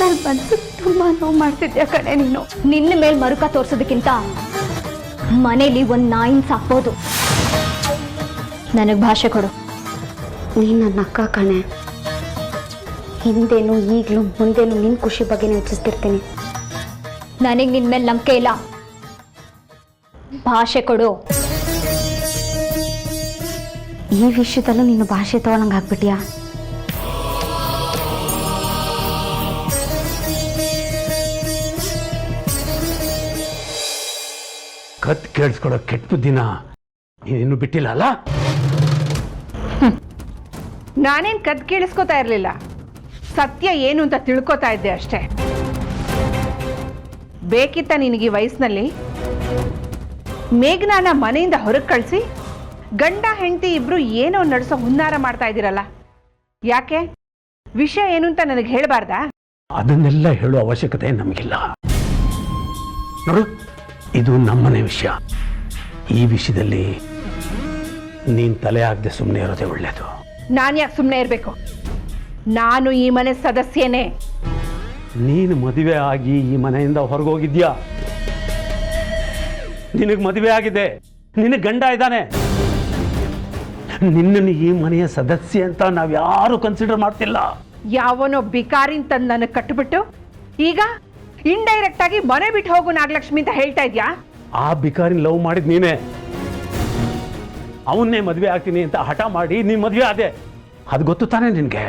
ನನ್ನ ಮನಸ್ಸು ತುಂಬಾ ನೋವು ಮಾಡ್ತಿದ್ಯಾ ಕಣೆ ನೀನು. ನಿನ್ನ ಮೇಲೆ ಮರುಕ ತೋರ್ಸೋದಕ್ಕಿಂತ ಮನೇಲಿ ಒಂದು ನಾಯಿನ ಸಾಕ್ಬೋದು. ನನಗೆ ಭಾಷೆ ಕೊಡು. ನೀನು ನನ್ನ ಅಕ್ಕ ಕಣೆ. ಹಿಂದೇನು ಈಗಲೂ ಮುಂದೇನು ನಿನ್ನ ಖುಷಿ ಬಗ್ಗೆ ಯೋಚಿಸ್ತಿರ್ತೀನಿ. ನನಗೆ ನಿನ್ನ ಮೇಲೆ ನಂಬಿಕೆ ಇಲ್ಲ. ಭಾಷೆ ಕೊಡು. ಈ ವಿಷಯದಲ್ಲೂ ನೀನು ಭಾಷೆ ತಗೊಳಂಗೆ ಆಗ್ಬಿಟ್ಯಾ? ಕತ್ ಕೇಳಿಸ್ಕೊಡೋ ಕೆಟ್ಟ ದಿನ ಇನ್ನು ಬಿಟ್ಟಿಲ್ಲ ಅಲ್ಲ? ನಾನೇನು ಕದ್ ಕೇಳಿಸ್ಕೊತಾ ಇರಲಿಲ್ಲ, ಸತ್ಯ ಏನು ಅಂತ ತಿಳ್ಕೊತಾ ಇದ್ದೆ ಅಷ್ಟೇ. ಬೇಕಿತ್ತ ನಿನಗೆ ವಯಸ್ಸಿನಲ್ಲಿ ಮೇಘನಾನ ಮನೆಯಿಂದ ಹೊರಗೆ ಕಳಿಸಿ ಗಂಡ ಹೆಂಡತಿ ಇಬ್ರು ಏನೋ ನಡೆಸೋ ಹುನ್ನಾರ ಮಾಡ್ತಾ ಇದ್ದೀರಲ್ಲ, ಯಾಕೆ? ವಿಷಯ ಏನು ಅಂತ ನನಗೆ ಹೇಳಬಾರ್ದಾ? ಅದನ್ನೆಲ್ಲ ಹೇಳೋ ಅವಶ್ಯಕತೆ ನಮಗಿಲ್ಲ. ನೋಡು, ಇದು ನಮ್ಮನೆ ವಿಷಯ. ಈ ವಿಷಯದಲ್ಲಿ ನೀನ್ ತಲೆ ಹಾಕದೆ ಸುಮ್ಮನೆ ಇರೋದೇ ಒಳ್ಳೇದು. ನಾನು ಯಾಕೆ ಸುಮ್ಮನೆ ಇರಬೇಕು? ನಾನು ಈ ಮನೆ ಸದಸ್ಯನೇ. ನೀನು ಮದುವೆ ಆಗಿ ಈ ಮನೆಯಿಂದ ಹೊರಗೋಗಿದ್ಯಾ? ನಿನಗೆ ಮದುವೆ ಆಗಿದೆ, ನಿನಗೆ ಗಂಡ ಇದ್ದಾನೆ. ನಿನ್ನನ್ನು ಈ ಮನೆಯ ಸದಸ್ಯ ಅಂತ ನಾವ್ಯಾರು ಕನ್ಸಿಡರ್ ಮಾಡ್ತಿಲ್ಲ. ಯಾವನೋ ಬಿಕಾರಿನ್ ತಂದು ನನಗೆ ಕಟ್ಟಿಬಿಟ್ಟು ಈಗ ಇಂಡೈರೆಕ್ಟ್ ಆಗಿ ಮನೆ ಬಿಟ್ಟು ಹೋಗು ನಾಗಲಕ್ಷ್ಮಿ ಅಂತ ಹೇಳ್ತಾ ಇದ್ಯಾ? ಆ ಬಿಕಾರಿನ ಲವ್ ಮಾಡಿದ್ ನೀನೇ. ಅವನ್ನೇ ಮದುವೆ ಆಗ್ತೀನಿ ಅಂತ ಹಠ ಮಾಡಿ ನೀನ್ ಮದುವೆ ಆದೆ. ಅದು ಗೊತ್ತು ತಾನೇ ನಿನ್ಗೆ?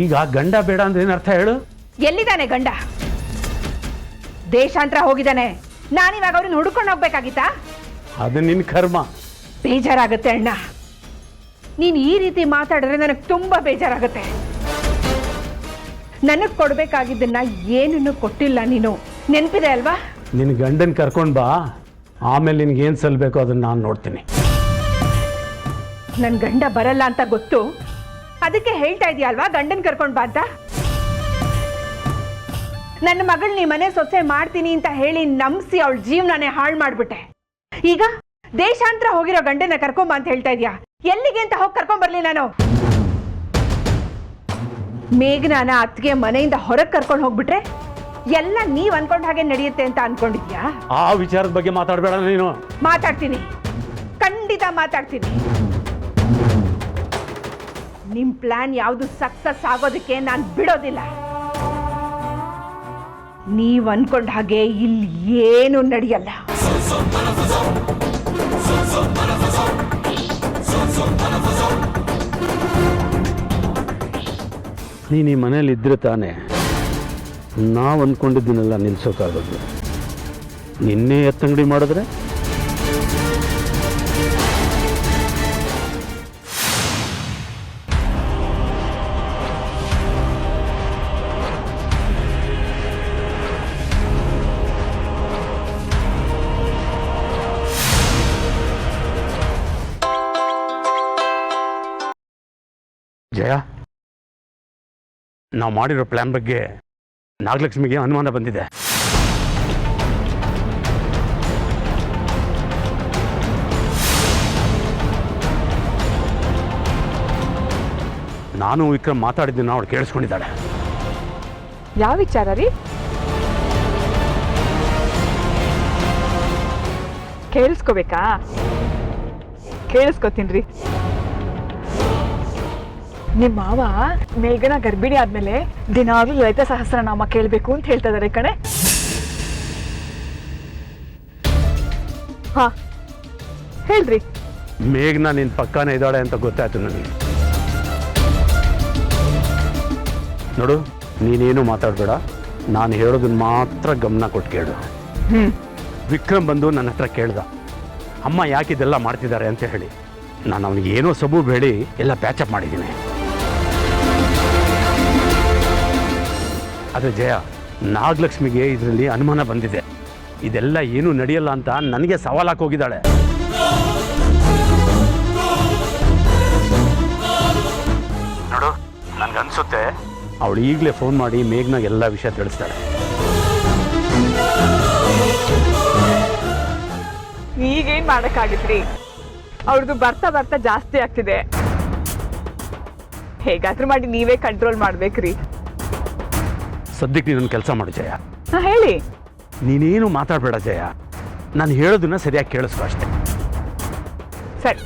ಈಗ ಗಂಡ ಬೇಡ ಅಂದ್ರೆ ಏನ್ ಅರ್ಥ ಹೇಳು? ಎಲ್ಲಿದ್ದಾನೆ ಗಂಡ? ದೇಶಾಂತರ ಹೋಗಿದ್ದಾನೆ. ನಾನಿವಾಗ ಅವ್ರನ್ನ ಹುಡ್ಕೊಂಡು ಹೋಗ್ಬೇಕಾಗಿತ್ತಾ? ಅದು ನಿನ್ ಕರ್ಮ. ಬೇಜಾರಾಗತ್ತೆ ಅಣ್ಣ, ನೀನು ಈ ರೀತಿ ಮಾತಾಡಿದ್ರೆ ನನಗೆ ತುಂಬಾ ಬೇಜಾರಾಗತ್ತೆ. ನನಗೆ ಕೊಡ್ಬೇಕಾಗಿದ್ದನ್ನ ಏನನ್ನು ಕೊಟ್ಟಿಲ್ಲ ನೀನು, ನೆನಪಿದೆ ಅಲ್ವಾ? ನಿನ್ ಗಂಡನ್ ಕರ್ಕೊಂಡ್ ಬಾ, ಆಮೇಲೆ ನಿನ್ಗೆ ಏನ್ ಸಲ್ಬೇಕೋ ಅದನ್ನ ನಾನು ನೋಡ್ತೀನಿ. ನನ್ನ ಗಂಡ ಬರಲ್ಲ ಅಂತ ಗೊತ್ತು, ಅದಕ್ಕೆ ಹೇಳ್ತಾ ಇದೀಯ ಅಲ್ವಾ ಗಂಡನ್ ಕರ್ಕೊಂಡ್ ಬಾ ಅಂತ. ನನ್ನ ಮಗಳು ನೀ ಮನೆ ಸೊಸೆ ಮಾಡ್ತೀನಿ ಅಂತ ಹೇಳಿ ನಂಬಿಸಿ ಅವಳ ಜೀವನನೇ ಹಾಳು ಮಾಡ್ಬಿಟ್ಟೆ. ಈಗ ದೇಶಾಂತರ ಹೋಗಿರೋ ಗಂಡನ ಕರ್ಕೊಂಬ ಅಂತ ಹೇಳ್ತಾ ಇದೀಯಾ? ಎಲ್ಲಿಗೆ ಅಂತ ಹೋಗಿ ಕರ್ಕೊಂಡ್ ಬರ್ಲಿ ನಾನು? ಮೇಘನಾನ ಅತ್ತಿಗೆ ಮನೆಯಿಂದ ಹೊರಗೆ ಕರ್ಕೊಂಡು ಹೋಗ್ಬಿಟ್ರೆ ಎಲ್ಲ ನೀವ್ ಅನ್ಕೊಂಡ್ ಹಾಗೆ ನಡೆಯುತ್ತೆ ಅಂತ ಅನ್ಕೊಂಡಿದ್ಯಾ? ಆ ವಿಚಾರದ ಬಗ್ಗೆ ಮಾತಾಡಬೇಡ ನೀನು. ಮಾತಾಡ್ತೀನಿ, ಖಂಡಿತ ಮಾತಾಡ್ತೀನಿ. ನಿಮ್ ಪ್ಲಾನ್ ಯಾವುದು ಸಕ್ಸಸ್ ಆಗೋದಕ್ಕೆ ನಾನು ಬಿಡೋದಿಲ್ಲ. ನೀವ್ ಅನ್ಕೊಂಡ ಹಾಗೆ ಇಲ್ಲಿ ಏನು ನಡೆಯಲ್ಲ. ನೀನು ಈ ಮನೇಲಿ ಇದ್ರೆ ತಾನೆ ನಾವು ಅಂದ್ಕೊಂಡಿದ್ದೀನೆಲ್ಲ ನಿಲ್ಸೋಕ್ಕಾಗೋದು. ನಿನ್ನೆ ಎತ್ತಂಗಡಿ ಮಾಡಿದ್ರೆ ಜಯ, ನಾವು ಮಾಡಿರೋ ಪ್ಲಾನ್ ಬಗ್ಗೆ ನಾಗಲಕ್ಷ್ಮಿಗೆ ಅನುಮಾನ ಬಂದಿದೆ. ನಾನು ವಿಕ್ರಮ್ ಮಾತಾಡಿದ್ದನ್ನು ಅವಳು ಕೇಳಿಸ್ಕೊಂಡಿದ್ದಾಳೆ. ಯಾವ ವಿಚಾರ ರೀ? ಕೇಳಿಸ್ಕೋಬೇಕಾ? ಕೇಳಿಸ್ಕೊತೀನಿ. ನಿಮ್ಮ ಮಾವ ಮೇಘನ ಗರ್ಭಿಣಿ ಆದ್ಮೇಲೆ ದಿನಾಗ್ಲೂ ಲಲಿತ ಸಹಸ್ರನಾಮ ಕೇಳಬೇಕು ಅಂತ ಹೇಳ್ತಾ ಇದಾರೆ ಕಣೆ. ಹಾ ಹೇಳ್ರಿ. ಮೇಘನ ನಿನ್ನ ಪಕ್ಕನೇ ಇದ್ದಾಳೆ ಅಂತ ಗೊತ್ತಾಯ್ತು ನನಗೆ. ನೋಡು, ನೀನೇನು ಮಾತಾಡಬೇಡ, ನಾನು ಹೇಳೋದನ್ನ ಮಾತ್ರ ಗಮನ ಕೊಟ್ಟು ಕೇಳು. ವಿಕ್ರಮ್ ಬಂದು ನನ್ನ ಹತ್ರ ಕೇಳ್ದ, ಅಮ್ಮ ಯಾಕೆ ಇದೆಲ್ಲ ಮಾಡ್ತಿದ್ದಾರೆ ಅಂತ ಹೇಳಿ. ನಾನು ಅವನಿಗೆ ಏನೋ ಸಬು ಬೇಡಿ ಎಲ್ಲ ಪ್ಯಾಚಪ್ ಮಾಡಿದ್ದೀನಿ. ಆದರೆ ಜಯ, ನಾಗಲಕ್ಷ್ಮಿಗೆ ಇದರಲ್ಲಿ ಅನುಮಾನ ಬಂದಿದೆ. ಇದೆಲ್ಲ ಏನೂ ನಡೆಯಲ್ಲ ಅಂತ ನನಗೆ ಸವಾಲಾಗಿ ಹೋಗಿದ್ದಾಳೆ. ನೋಡು, ನನಗನ್ಸುತ್ತೆ ಅವಳು ಈಗಲೇ ಫೋನ್ ಮಾಡಿ ಮೇಘ್ನಾಗ ಎಲ್ಲ ವಿಷಯ ತಿಳಿಸ್ತಾಳೆ. ಈಗೇನ್ ಮಾಡಕ್ಕಾಗತ್ರಿ? ಅವ್ರದ್ದು ಬರ್ತಾ ಬರ್ತಾ ಜಾಸ್ತಿ ಆಗ್ತಿದೆ. ಹೇಗಾದ್ರೂ ಮಾಡಿ ನೀವೇ ಕಂಟ್ರೋಲ್ ಮಾಡ್ಬೇಕ್ರಿ. ಸದ್ಯಕ್ಕೆ ನೀನೊಂದು ಕೆಲಸ ಮಾಡು ಜಯ. ಹಾ ಹೇಳಿ. ನೀನೇನು ಮಾತಾಡಬೇಡ ಜಯ, ನಾನು ಹೇಳೋದನ್ನ ಸರಿಯಾಗಿ ಕೇಳಿಸ್ಕೊ ಅಷ್ಟೆ. ಸರಿ.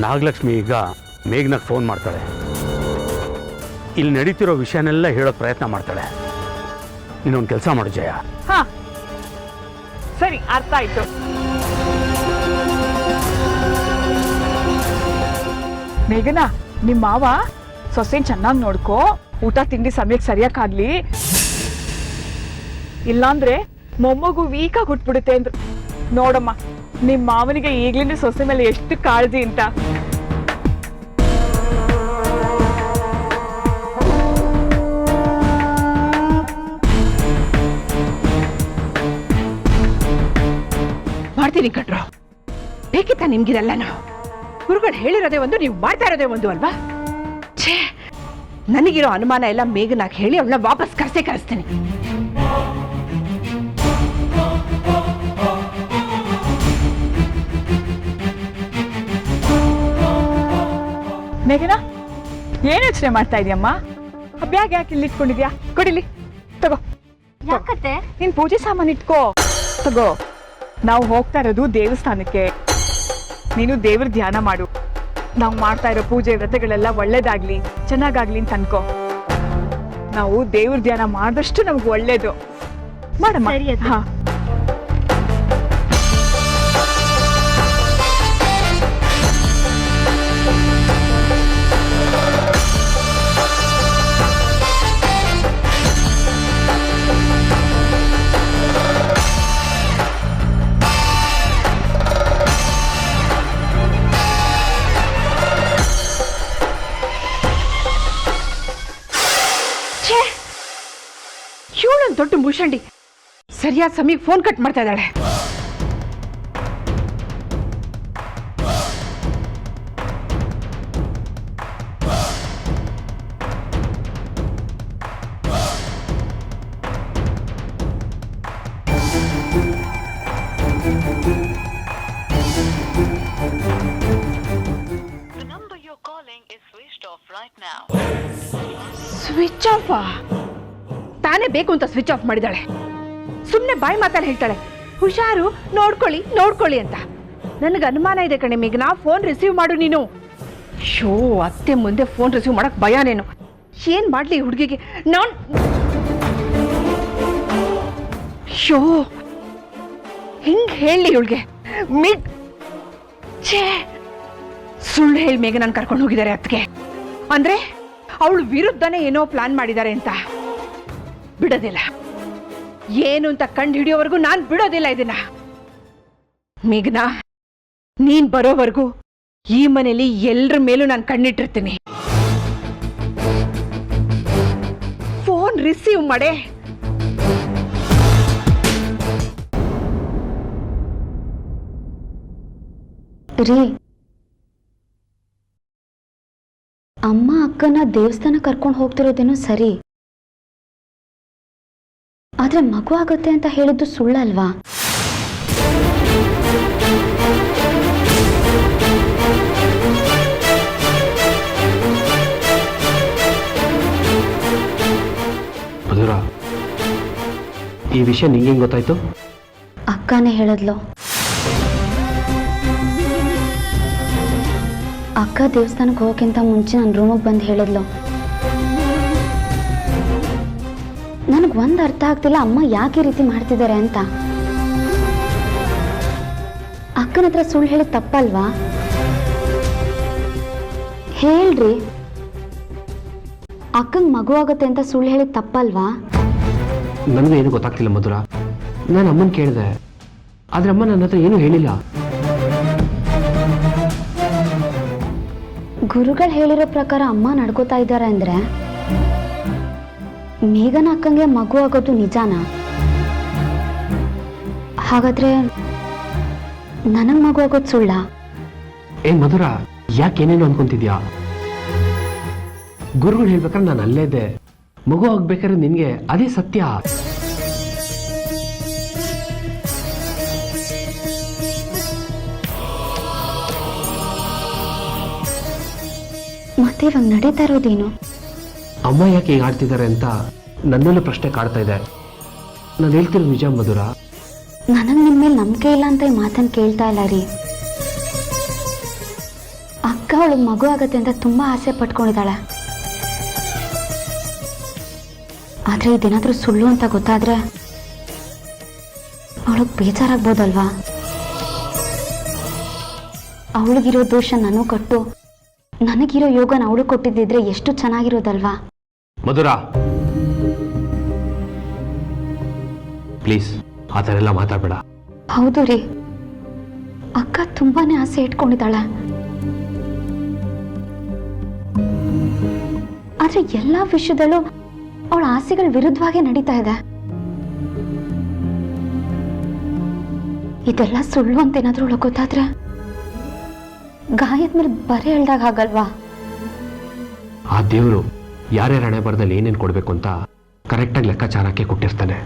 ನಾಗಲಕ್ಷ್ಮಿ ಈಗ ಮೇಘನಾಗ್ ಫೋನ್ ಮಾಡ್ತಾಳೆ. ಇಲ್ಲಿ ನಡೀತಿರೋ ವಿಷಯನೆಲ್ಲ ಹೇಳೋಕೆ ಪ್ರಯತ್ನ ಮಾಡ್ತಾಳೆ. ನೀನೊಂದು ಕೆಲಸ ಮಾಡು ಜಯ. ಹಾ ಸರಿ, ಅರ್ಥ ಆಯ್ತು. ಮೇಘನಾ, ನಿಮ್ಮ ಮಾವ ಸೊಸೆನ್ ಚೆನ್ನಾಗಿ ನೋಡ್ಕೋ, ಊಟ ತಿಂಡಿ ಸಮಯಕ್ಕೆ ಸರಿಯಾಗ್ಲಿ, ಇಲ್ಲಾಂದ್ರೆ ಮೊಮ್ಮಗು ವೀಕಾಗಿ ಹುಟ್ಬಿಡುತ್ತೆ ಅಂದ್ರು. ನೋಡಮ್ಮ, ನಿಮ್ಮ ಮಾವನಿಗೆ ಈಗ್ಲಿಂದ ಸೊಸೆ ಮೇಲೆ ಎಷ್ಟು ಕಾಳಜಿ ಅಂತ. ಮಾಡ್ತೀನಿ ಕಟ್ರು, ಬೇಕಿತ್ತ ನಿಮ್ಗಿದೆಲ್ಲನೂ? ಗುರುಗಳು ಹೇಳಿರೋದೇ ಒಂದು, ನೀವು ಮಾಡ್ತಾ ಇರೋದೇ ಒಂದು ಅಲ್ವಾ? ಛೇ, ನನಗಿರೋ ಅನುಮಾನ ಎಲ್ಲ ಮೇಘನಾಗ್ ಹೇಳಿ ಅವಳನ್ನ ವಾಪಸ್ ಕರೆಸ್ತೀನಿ. ಮೇಘನಾ, ಏನ್ ಯೋಚನೆ ಮಾಡ್ತಾ ಇದೀಯಮ್ಮ? ಬ್ಯಾಗ್ ಯಾಕೆ ಇಲ್ಲಿ ಇಟ್ಕೊಂಡಿದ್ಯಾ? ಕೊಡಿಲಿ, ತಗೋ. ಯಾಕತ್ತೆ? ನೀನ್ ಪೂಜೆ ಸಾಮಾನು ಇಟ್ಕೋ, ತಗೋ. ನಾವು ಹೋಗ್ತಾ ಇರೋದು ದೇವಸ್ಥಾನಕ್ಕೆ. ನೀನು ದೇವ್ರ ಧ್ಯಾನ ಮಾಡು. ನಾವು ಮಾಡ್ತಾ ಇರೋ ಪೂಜೆ ವ್ರತಗಳೆಲ್ಲ ಒಳ್ಳೇದಾಗ್ಲಿ, ಚೆನ್ನಾಗಾಗ್ಲಿ ಅಂತ ಅನ್ಕೋ. ನಾವು ದೇವ್ರ ಧ್ಯಾನ ಮಾಡಿದಷ್ಟು ನಮ್ಗೆ ಒಳ್ಳೇದು. ಮಾಡಮ್ಮ. ಹಾ. ಇವಳೊಂದು ದೊಡ್ಡ ಮುಷಂಡಿ, ಸರಿಯಾದ ಸಮಯಕ್ಕೆ ಫೋನ್ ಕಟ್ ಮಾಡ್ತಾ ಇದ್ದಾಳೆ. Switch off? ತಾನೇ ಬೇಕು ಅಂತ ಸ್ವಿಚ್ ಆಫ್ ಮಾಡಿದಾಳೆ. ಸುಮ್ಮನೆ ಬಾಯಿ ಮಾತಲ್ಲಿ ಹೇಳ್ತಾಳೆ, ಹುಷಾರು, ನೋಡ್ಕೊಳ್ಳಿ ಅಂತ. ನನಗೆ ಅನುಮಾನ ಇದೆ ಕಣೆ ಮೇಘನಾ, ಫೋನ್ ರಿಸೀವ್ ಮಾಡು ನೀನು. ಶೋ, ಅತ್ತೆ ಮುಂದೆ ಫೋನ್ ರಿಸೀವ್ ಮಾಡಕ್ ಭಯನೇನು? ಏನ್ ಮಾಡ್ಲಿ ಹುಡುಗಿಗೆ ನಾನ್? ಶೋ, ಹಿಂಗ್ ಹೇಳಿ ಇವಳಿಗೆ? ಛೇ, ಸುಳ್ಳು ಹೇಳಿ ಮೇಘನನ್ನ ಕರ್ಕೊಂಡು ಹೋಗಿದ್ದಾರೆ ಅತ್ತಿಗೆ. ಅಂದ್ರೆ ಅವಳು ವಿರುದ್ಧನೇ ಏನೋ ಪ್ಲಾನ್ ಮಾಡಿದ್ದಾರೆ ಅಂತ. ಬಿಡೋದಿಲ್ಲ, ಏನು ಅಂತ ಕಂಡು ಹಿಡಿಯೋವರೆಗೂ ನಾನು ಬಿಡೋದಿಲ್ಲ ಇದನ್ನ. ಮೇಘನಾ, ನೀನ್ ಬರೋವರೆಗೂ ಈ ಮನೇಲಿ ಎಲ್ಲರ ಮೇಲೂ ನಾನು ಕಣ್ಣಿಟ್ಟಿರ್ತೀನಿ. ಫೋನ್ ರಿಸೀವ್ ಮಾಡೆ. ರೀ, ಅಮ್ಮ ಅಕ್ಕನ ದೇವಸ್ಥಾನ ಕರ್ಕೊಂಡು ಹೋಗ್ತಿರೋದೇನೋ ಸರಿ, ಆದ್ರೆ ಮಗು ಆಗುತ್ತೆ ಅಂತ ಹೇಳಿದ್ದು ಸುಳ್ಳಲ್ವಾ? ಮಧುರ, ಈ ವಿಷಯ ನಿಂಗೆ ಗೊತ್ತಾಯ್ತು? ಅಕ್ಕನೇ ಹೇಳಿದ್ಲು. ಅಕ್ಕ ದೇವಸ್ಥಾನಕ್ಕೆ ಹೋಗೋಕ್ಕಿಂತ ಮುಂಚೆ ನನ್ನ ರೂಮಿಗೆ ಬಂದು ಹೇಳಿದ್ಲು. ನನಗೆ ಒಂದು ಅರ್ಥ ಆಗ್ತಿಲ್ಲ, ಅಮ್ಮ ಯಾಕೆ ಈ ರೀತಿ ಮಾಡ್ತಿದ್ದಾರೆ ಅಂತ. ಅಕ್ಕನ ಹತ್ರ ಸುಳ್ಳು ಹೇಳಿ ತಪ್ಪಲ್ವಾ? ಹೇಳ್ರಿ, ಅಕ್ಕಂಗೆ ಮಗು ಆಗುತ್ತೆ ಅಂತ ಸುಳ್ಳು ಹೇಳಿ ತಪ್ಪಲ್ವಾ? ನನಗೂ ಏನು ಗೊತ್ತಾಗ್ತಿಲ್ಲ ಮಧುರ. ನಾನು ಅಮ್ಮನ ಕೇಳಿದೆ, ಆದ್ರೆ ಅಮ್ಮ ನನ್ನ ಹತ್ರ ಏನೂ ಹೇಳಿಲ್ಲ. ಗುರುಗಳು ಹೇಳಿರೋ ಪ್ರಕಾರ ಅಮ್ಮ ನಡ್ಕೋತಾ ಇದ್ದಾರೆ ಅಂದ್ರೆ ಮೇಘನ ಅಕ್ಕಂಗೆ ಮಗು ಆಗೋದು ನಿಜಾನಾ? ಹಾಗಾದ್ರೆ ನನಗ್ ಮಗು ಆಗೋದು ಸುಳ್ಳ? ಮಧುರ, ಯಾಕೇನೇನು ಅನ್ಕೊಂತಿದ್ಯಾ? ಗುರುಗಳು ಹೇಳ್ಬೇಕಾದ್ರೆ ನಾನು ಅಲ್ಲೇ ಇದ್ದೆ. ಮಗು ಆಗ್ಬೇಕಾದ್ರೆ ನಿನ್ಗೆ ಅದೇ ಸತ್ಯ. ಮತ್ತೆ ಇವಾಗ ನಡೀತಾ ಇರೋದೇನು? ಅಮ್ಮ ಯಾಕೆ ಹೀಗೆ ಆಡ್ತಿದ್ದಾರೆ ಅಂತ ನನ್ನಲ್ಲೂ ಪ್ರಶ್ನೆ ಕಾಡ್ತಾ ಇದೆ. ನಾನು ಹೇಳ್ತಿರೋ ನಿಜ ಮಧುರ. ನನಗೆ ನಿಮ್ಮ ಮೇಲೆ ನಂಬಿಕೆ ಇಲ್ಲ ಅಂತ ಈ ಮಾತನ್ನು ಕೇಳ್ತಾ ಇಲ್ಲ ರೀ. ಅಕ್ಕ ಅವಳಿಗೆ ಮಗು ಆಗತ್ತೆ ಅಂತ ತುಂಬ ಆಸೆ ಪಟ್ಕೊಂಡಿದ್ದಾಳೆ. ಆದರೆ ಇದೇನಾದರೂ ಸುಳ್ಳು ಅಂತ ಗೊತ್ತಾದರೆ ಅವಳಿಗೆ ಬೇಜಾರಾಗ್ಬೋದಲ್ವಾ? ಅವಳಿಗಿರೋ ದೋಷ ನನಗೂ ಕೊಟ್ಟು ನನಗಿರೋ ಯೋಗನ ಅವಳು ಕೊಟ್ಟಿದ್ದಿದ್ರೆ ಎಷ್ಟು ಚೆನ್ನಾಗಿರೋದಲ್ವಾ? ಮಧುರ ಪ್ಲೀಸ್ ಆ ಥರ ಎಲ್ಲ ಮಾತಾಡಬೇಡ. ಹೌದು ರೀ, ಅಕ್ಕ ತುಂಬಾನೇ ಆಸೆ ಇಟ್ಕೊಂಡಿದ್ದಾಳೆ. ಆದ್ರೆ ಎಲ್ಲ ವಿಷಯದಲ್ಲೂ ಅವಳ ಆಸೆಗಳ ವಿರುದ್ಧವಾಗೇ ನಡೀತಾ ಇದೆ. ಇದೆಲ್ಲ ಸುಳ್ಳು ಅಂತ ಏನಾದ್ರೂ ಅವಳು ಗೊತ್ತಾದ್ರೆ ಗಾಯದ ಮೇಲೆ ಬರೆ ಹೇಳ್ದಾಗ ಆಗಲ್ವಾ? ಆ ದೇವರು ಯಾರ್ಯಾರ ಹಣೆ ಬರದಲ್ಲಿ ಏನೇನು ಕೊಡಬೇಕು ಅಂತ ಕರೆಕ್ಟಾಗಿ ಲೆಕ್ಕಾಚಾರಕ್ಕೆ ಕೊಟ್ಟಿರ್ತಾನೆ.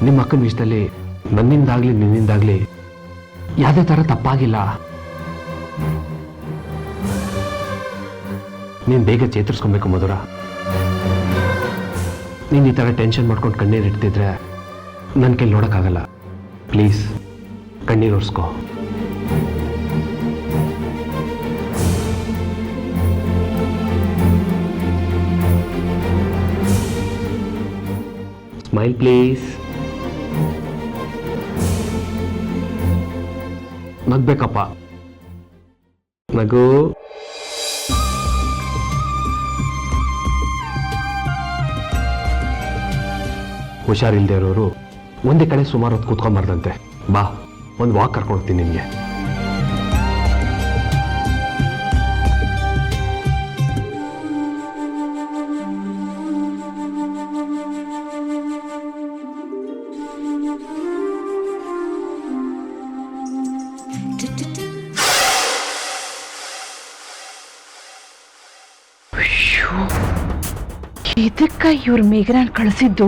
ನಿಮ್ಮ ಅಕ್ಕನ ವಿಷಯದಲ್ಲಿ ನನ್ನಿಂದಾಗ್ಲಿ ನಿನ್ನಿಂದಾಗ್ಲಿ ಯಾವುದೇ ಥರ ತಪ್ಪಾಗಿಲ್ಲ. ನೀನು ಬೇಗ ಚೇತರಿಸ್ಕೊಬೇಕು ಮಧುರ. ನೀನು ಈ ಥರ ಟೆನ್ಷನ್ ಮಾಡ್ಕೊಂಡು ಕಣ್ಣೀರು ಇಡ್ತಿದ್ರೆ ನನ್ನ ಕೈಲಿ ನೋಡೋಕ್ಕಾಗಲ್ಲ. ಪ್ಲೀಸ್ ಕಣ್ಣೀರು ಒರೆಸ್ಕೋ. Smile please. ನಗ್ಬೇಕಪ್ಪ, ನಗು. ಹುಷಾರಿಲ್ದೇ ಇರೋರು ಒಂದೇ ಕಡೆ ಸುಮಾರು ಹೊತ್ತು ಕೂತ್ಕೊಂಬಾರ್ದಂತೆ. ಬಾ, ಒಂದು ವಾಕ್ ಕರ್ಕೊಂಡು ಹೋಗ್ತೀನಿ ನಿನಗೆ. ಇದಕ್ಕ ಇವ್ರ ಮೇಘನಾನ್ ಕಳಿಸಿದ್ದು?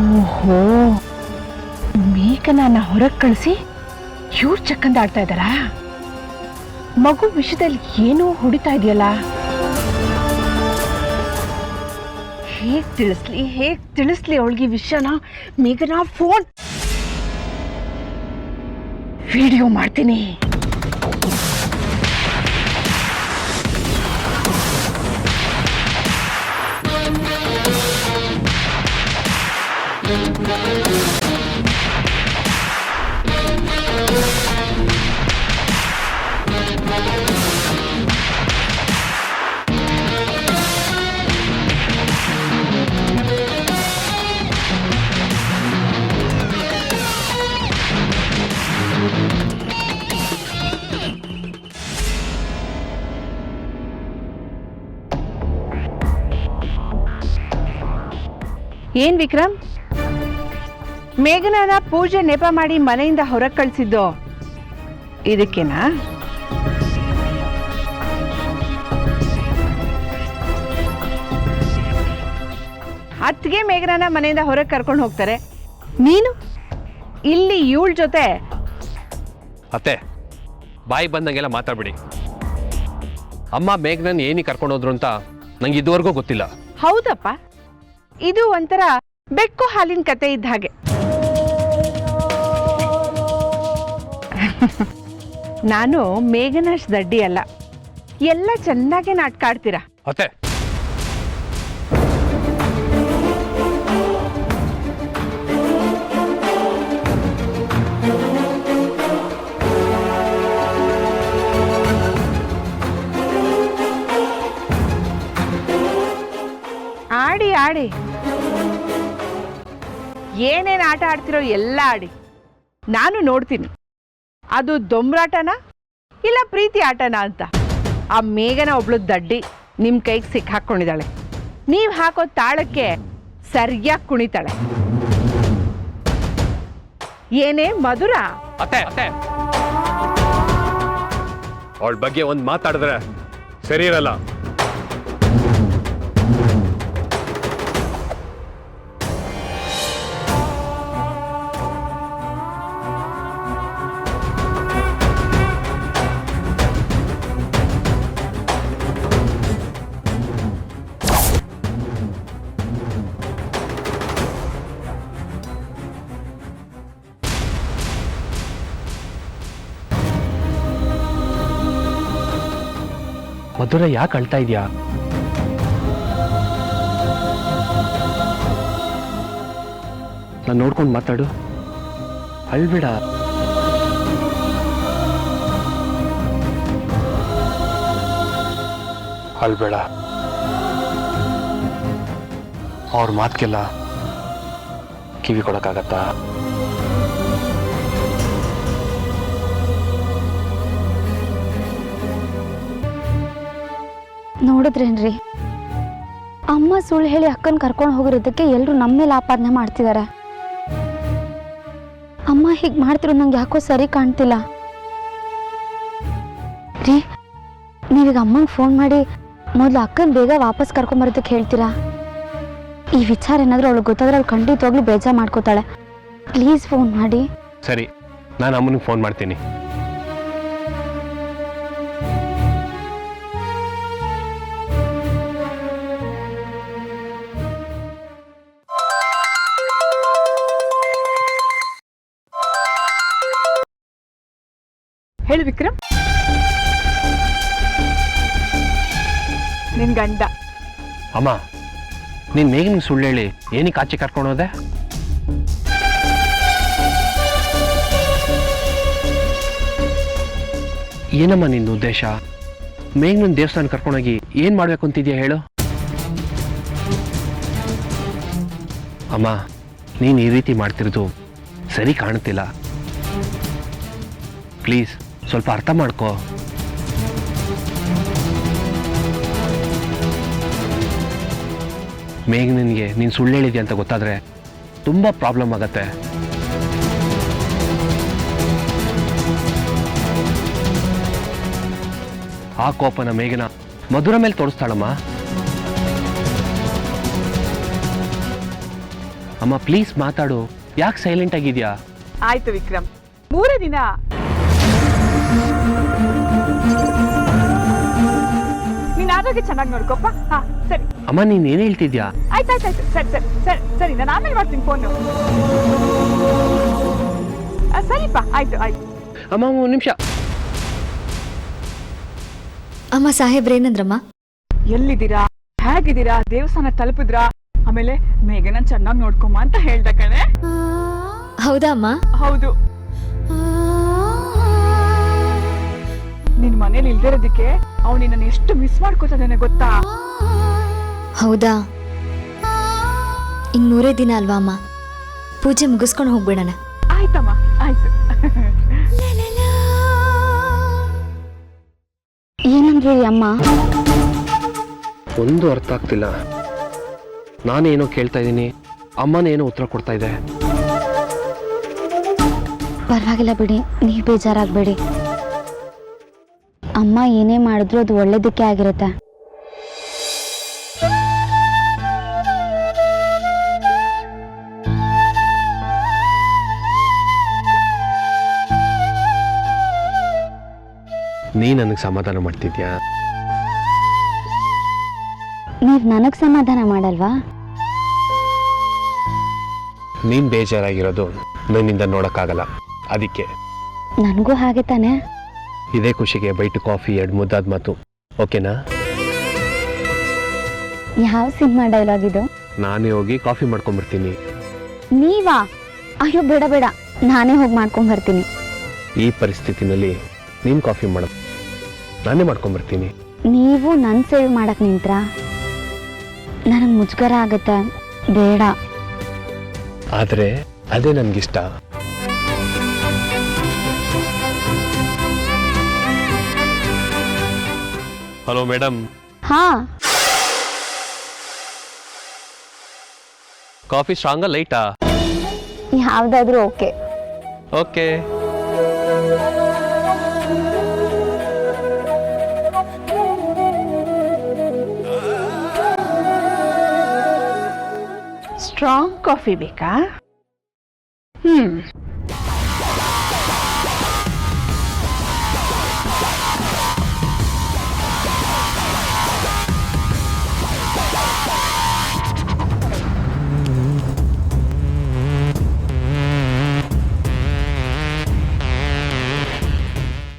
ಓಹೋ, ಮೇಘನಾನ ಹೊರಗೆ ಕಳಿಸಿ ಇವ್ರ ಚಕ್ಕಂದ ಆಡ್ತಾ ಇದ್ದಾರ. ಮಗು ವಿಷಯದಲ್ಲಿ ಏನೋ ಹೊಡಿತಾ ಇದೆಯಲ್ಲ. ಹೇಗ್ ತಿಳಿಸ್ಲಿ ಅವಳಿಗೆ ವಿಷಯನ? ಮೇಘನಾ ಫೋನ್ ವಿಡಿಯೋ ಮಾಡ್ತೀನಿ. ಏನ್ ವಿಕ್ರಮ್, ಮೇಘನಾನ ಪೂಜೆ ನೆಪ ಮಾಡಿ ಮನೆಯಿಂದ ಹೊರಗೆ ಕಳಿಸಿದ್ದು ಇದಕ್ಕೇನಾ? ಅತ್ತಿಗೆ ಮೇಘನಾನ ಮನೆಯಿಂದ ಹೊರಗೆ ಕರ್ಕೊಂಡು ಹೋಗ್ತಾರೆ, ನೀನು ಇಲ್ಲಿ ಇವಳ ಜೊತೆ? ಅತ್ತೆ, ಬಾಯಿ ಬಂದಂಗೆಲ್ಲ ಮಾತಾಡ್ಬಿಡಿ. ಅಮ್ಮ ಮೇಘನನ್ ಏನಿ ಕರ್ಕೊಂಡು ಹೋದ್ರು ಅಂತ ನಂಗೆ ಇದುವರೆಗೂ ಗೊತ್ತಿಲ್ಲ. ಹೌದಪ್ಪ, ಇದು ಒಂಥರ ಬೆಕ್ಕು ಹಾಲಿನ ಕತೆ ಇದ್ದ ಹಾಗೆ. ನಾನು ಮೇಘನಾಶ್ ದಡ್ಡಿ ಅಲ್ಲ, ಎಲ್ಲ ಚೆನ್ನಾಗಿ ನಾಟಕ ಆಡ್ತೀರಾ. ಅತ್ತೆ, ಆಡಿ ಆಡಿ, ಏನೇನು ಆಟ ಆಡ್ತಿರೋ ಎಲ್ಲ ಆಡಿ, ನಾನು ನೋಡ್ತೀನಿ ಅದು ದೊಂಬ್ರಾಟನ ಇಲ್ಲ ಪ್ರೀತಿ ಆಟನ ಅಂತ. ಆ ಮೇಘನ ಒಬ್ಳು ದಡ್ಡಿ ನಿಮ್ಮ ಕೈಗೆ ಸಿಕ್ಕಾಕೊಂಡಿದ್ದಾಳೆ. ನೀವು ಹಾಕೋ ತಾಳಕ್ಕೆ ಸರಿಯಾಗಿ ಕುಣಿತಾಳೆ. ಏನೇ ಮಧುರ? ಅತ್ತೆ, ಅವಳ ಬಗ್ಗೆ ಒಂದು ಮಾತಾಡಿದ್ರೆ ಸರಿ ಇರಲ್ಲ. ಮಧುರ ಯಾಕೆ ಅಳ್ತಾ ಇದೆಯಾ? ನಾನು ನೋಡ್ಕೊಂಡು ಮಾತಾಡು, ಅಳ್ಬೇಡ. ಅಳ್ಬೇಡ. ಅವ್ರ ಮಾತಿಗೆಲ್ಲ ಕಿವಿ ಕೊಡಕ್ಕಾಗತ್ತಾ? ನೋಡಿದ್ರೇನ್ರಿ, ಅಮ್ಮ ಸುಳ್ಳು ಹೇಳಿ ಅಕ್ಕನ ಕರ್ಕೊಂಡು ಹೋಗಿರೋದಕ್ಕೆ ಎಲ್ಲರೂ ನಮ್ಮ ಮೇಲೆ ಆಪಾದನೆ ಮಾಡ್ತಿದ್ದಾರೆ. ಅಮ್ಮ ಹೀಗೆ ಮಾಡ್ತಿರೋದು ನಂಗೆ ಯಾಕೋ ಸರಿ ಕಾಣ್ತಿಲ್ಲ ರೀ. ನೀವೀಗ ಅಮ್ಮಂಗೆ ಫೋನ್ ಮಾಡಿ ಮೊದಲು ಅಕ್ಕನ ಬೇಗ ವಾಪಸ್ ಕರ್ಕೊಂಬರೋದಕ್ಕೆ ಹೇಳ್ತೀರಾ? ಈ ವಿಚಾರ ಏನಾದರೂ ಅವಳು ಗೊತ್ತಾದ್ರೆ ಅವಳು ಖಂಡಿತವಾಗ್ಲೂ ಬೇಜಾರು ಮಾಡ್ಕೋತಾಳೆ. ಪ್ಲೀಸ್ ಫೋನ್ ಮಾಡಿ. ಸರಿ, ನಾನು ಅಮ್ಮನಿಗೆ ಫೋನ್ ಮಾಡ್ತೀನಿ. ಹೇಳು ವಿಕ್ರಮ್, ನಿನ್ ಗಂಡ. ಅಮ್ಮ, ನೀನು ಮೇಘನಿಗೆ ಸುಳ್ಳು ಹೇಳಿ ಏನಕ್ಕೆ ಆಚೆ ಕರ್ಕೊಂಡು ಹೋದೆ? ಏನಮ್ಮ ನಿನ್ನ ಉದ್ದೇಶ? ಮೇಘನ ದೇವಸ್ಥಾನ ಕರ್ಕೊಂಡೋಗಿ ಏನು ಮಾಡಬೇಕು ಅಂತಿದ್ಯಾ ಹೇಳು? ಅಮ್ಮ, ನೀನು ಈ ರೀತಿ ಮಾಡ್ತಿರೋದು ಸರಿ ಕಾಣುತ್ತಿಲ್ಲ. ಪ್ಲೀಸ್ ಸ್ವಲ್ಪ ಅರ್ಥ ಮಾಡ್ಕೋ. ಮೇಘನಿಗೆ ನೀನು ಸುಳ್ಳು ಹೇಳಿದ್ಯಾ ಅಂತ ಗೊತ್ತಾದ್ರೆ ತುಂಬ ಪ್ರಾಬ್ಲಮ್ ಆಗತ್ತೆ. ಆ ಕೋಪನ ಮೇಘನ ಮಧುರ ಮೇಲೆ ತೋರಿಸ್ತಾಳಮ್ಮ. ಅಮ್ಮ ಪ್ಲೀಸ್ ಮಾತಾಡು, ಯಾಕೆ ಸೈಲೆಂಟ್ ಆಗಿದ್ಯಾ? ಆಯ್ತು ವಿಕ್ರಮ್, 3 ದಿನ ನಿನ್ನ ಆರೋಗ್ಯ ಚೆನ್ನಾಗಿ ನೋಡ್ಕೊಪ್ಪ. ಹಾ ಸರಿ. ಅಮ್ಮ ನೀನ್ ಏನ್ ಹೇಳ್ತಿದ್ಯಾ? ಆಯ್ತಾಯ್ತಾಯ್ತು, ಸರಿ ಸರಿ ಸರಿ ಸರಿ, ನಾನು ಆಮೇಲೆ ಮಾಡ್ತೀನಿ ಫೋನು. ಸರಿಪ್ಪ, ಆಯ್ತು ಆಯ್ತು. ಅಮ್ಮ ಒಂದು ನಿಮಿಷ. ಅಮ್ಮ ಸಾಹೇಬ್ರೇನಂದ್ರಮ್ಮ? ಎಲ್ಲಿದ್ದೀರಾ, ಹೇಗಿದ್ದೀರಾ, ದೇವಸ್ಥಾನ ತಲುಪಿದ್ರಾ? ಆಮೇಲೆ ಮೇಘನ ಚೆನ್ನಾಗಿ ನೋಡ್ಕೊಮ್ಮ ಅಂತ ಹೇಳ್ದ ಕಣೆ. ಹೌದಾ ಅಮ್ಮ? ಹೌದು. ನಿನ್ ಮನೇಲಿ ಇಲ್ದಿರೋದಕ್ಕೆ ಅವ್ನು ನಿನ್ನ ಎಷ್ಟು ಮಿಸ್ ಮಾಡ್ಕೋತಾನೆ ಗೊತ್ತಾ? ಹೌದಾ? ಇನ್ 3 ದಿನ ಅಲ್ವಾ ಅಮ್ಮ, ಪೂಜೆ ಮುಗಿಸ್ಕೊಂಡು ಹೋಗ್ಬಿಡೋಣ. ಆಯ್ತಮ್ಮ, ಆಯ್ತು. ಏನಂದ್ರಿ ಅಮ್ಮ? ಒಂದು ಅರ್ಥ ಆಗ್ತಿಲ್ಲ. ನಾನೇನೋ ಕೇಳ್ತಾ ಇದ್ದೀನಿ, ಅಮ್ಮನೇನೋ ಉತ್ತರ ಕೊಡ್ತಾ ಇದೆ. ಪರವಾಗಿಲ್ಲ ಬಿಡಿ, ನೀವು ಬೇಜಾರಾಗಬೇಡಿ. ಅಮ್ಮ ಏನೇ ಮಾಡಿದ್ರು ಅದು ಒಳ್ಳೇದಕ್ಕೆ ಆಗಿರುತ್ತೆ. ನೀ ನನಗೆ ಸಮಾಧಾನ ಮಾಡ್ತಿದ್ಯಾ? ನೀವು ನನಗೆ ಸಮಾಧಾನ ಮಾಡಲ್ವಾ? ನೀನ್ ಬೇಜಾರಾಗಿರೋದು ನನ್ನಿಂದ ನೋಡಕ್ಕಾಗಲ್ಲ, ಅದಕ್ಕೆ. ನನಗೂ ಹಾಗೆ ತಾನೆ. ಇದೇ ಖುಷಿಗೆ ಬೈಟು ಕಾಫಿ, 2 ಮುದ್ದಾದ ಮಾತು, ಓಕೆನಾ? ಯಾವ ಸಿನಿಮಾ ಡೈಲಾಗ್ ಇದು? ನಾನೇ ಹೋಗಿ ಕಾಫಿ ಮಾಡ್ಕೊಂಡ್ಬರ್ತೀನಿ. ನೀವಾ? ಅಯ್ಯೋ ಬೇಡ ಬೇಡ, ನಾನೇ ಹೋಗಿ ಮಾಡ್ಕೊಂಡ್ ಬರ್ತೀನಿ. ಈ ಪರಿಸ್ಥಿತಿನಲ್ಲಿ ನೀನು ಕಾಫಿ ಮಾಡ, ನಾನೇ ಮಾಡ್ಕೊಂಡ್ಬರ್ತೀನಿ. ನೀವು ನನ್ನ ಸೇವ್ ಮಾಡಕ್ ನಿಂತ್ರ ನನಗೆ ಮುಜುಗರ ಆಗತ್ತೆ, ಬೇಡ. ಆದರೆ ಅದೇ ನನಗಿಷ್ಟ. Hello madam. ಹಾ, ಕಾಫಿ ಸ್ಟ್ರಾಂಗಾ ಲೈಟಾ? ಯಾವ್ದಾದ್ರೂ ಓಕೆ. ಓಕೆ. ಕಾಫಿ ಬೇಕಾ